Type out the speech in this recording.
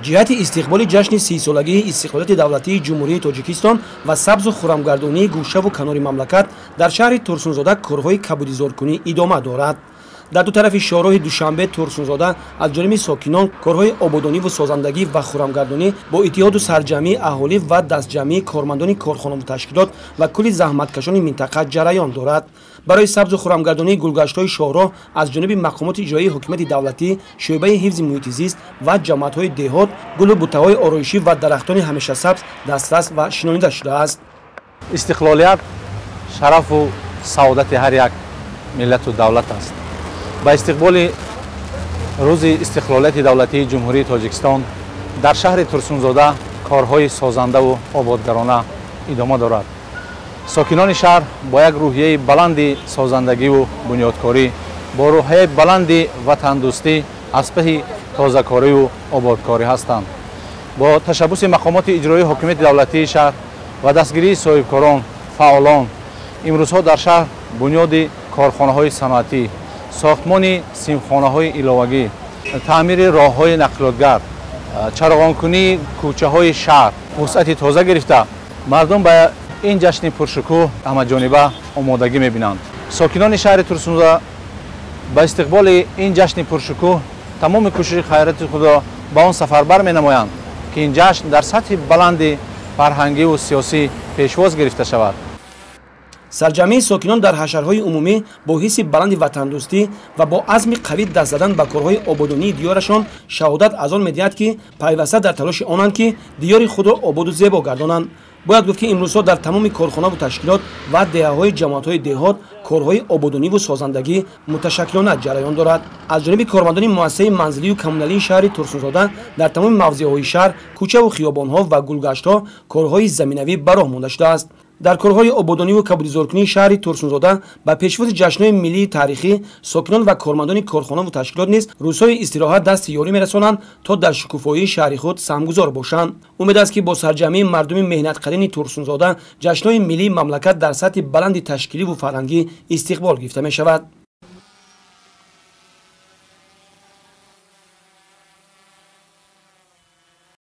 ҷиҳати истиқболи ҷашни 30-солагии истиқлолияти давлатии ҷумҳурии Тоҷикистон ва сабзу хуррамгардонии гӯшаву канори мамлакат дар шаҳри Турсунзода корҳои кабудизоркунӣ идома дорад. дар ду тарафи шоҳроҳи Душанбе Турсунзода аз ҷониби сокинон корҳои ободониву созандагӣ ва хуррамгардонӣ бо иттиҳоду сарҷамъии аҳолӣ ва дастҷамъии кормандони корхонаву ташкилот ва кулли заҳматкашони минтақа ҷараён дорад. барои сабзу хуррамгардонии гулгаштҳои шоҳроҳ аз ҷониби мақомоти иҷроии ҳокимияти давлатӣ, шӯъбаи ҳифзи муҳити зист ва ҷамъиятҳои деҳот гулу буттаҳои ороишӣ ва дарахтони ҳамешасабз дастрас ва шинонида шудааст. истиқлолият шарафу саодати ҳар як миллату давлат аст. ба истиқболи рӯзи истиқлолияти давлатии ҷумҳурии Тоҷикистон дар шаҳри Турсунзода корҳои созандаву ободгарона идома дорад. сокинони шаҳр бо як рӯҳияи баланди созандагиву бунёдкорӣ, бо рӯҳияи баланди ватандӯстӣ аз паҳи тозакориву ободкорӣ ҳастанд. бо ташаббуси мақомоти иҷроии ҳокимияти давлатии шаҳр ва дастгирии соҳибкорон, фаъолон, имрӯзҳо дар шаҳр бунёди корхонаҳои саноатӣ, сохтмони симхонаҳои иловагӣ, таъмири роҳҳои нақлиётгар, чароғонкунии кӯчаҳои шаҳр вусъати тоза гирифта, мардум ба ин ҷашни пуршукӯҳ ҳамаҷониба омодагӣ мебинанд. сокинони шаҳри Турсунзода ба истиқболи ин ҷашни пуршукӯҳ тамоми кӯшиши хайрати худро ба он сафарбар менамоянд, ки ин ҷашн дар сатҳи баланди фарҳангиву сиёсӣ пешвоз гирифта шавад. сарҷамъии сокинон дар ҳашарҳои умумӣ бо ҳисси баланди ватандӯстӣ ва бо азми қавӣ даст задан ба корҳои ободонии диёрашон шаҳодат аз он медиҳад, ки пайваста дар талоши онанд, ки диёри худро ободу зебо гардонанд. бояд гуфт, ки имрӯзҳо дар тамоми корхонаву ташкилот ва деҳаҳои ҷамоатҳои деҳот корҳои ободониву созандагӣ муташаккилона ҷараён дорад. аз ҷониби кормандони муассисаи манзилию коммуналии шаҳри Турсунзода дар тамоми мавзеъҳои шаҳр, кӯчаву хиёбонҳо ва гулгаштҳо корҳои заминавӣ ба роҳ монда шудааст. дар корҳои ободониву кабудизоркунии шаҳри Турсунзода ба пешвози ҷашнҳои миллии таърихӣ сокинон ва кормандони корхонаву ташкилот низ рӯзҳои истироҳат дасти ёрӣ мерасонанд, то дар шукуфоии шаҳри худ самгузор бошанд. умед аст, ки бо сарҷамъии мардуми меҳнатқарини Турсунзода ҷашнҳои миллии мамлакат дар сатҳи баланди ташкиливу фарҳангӣ истиқбол гирифта мешавад.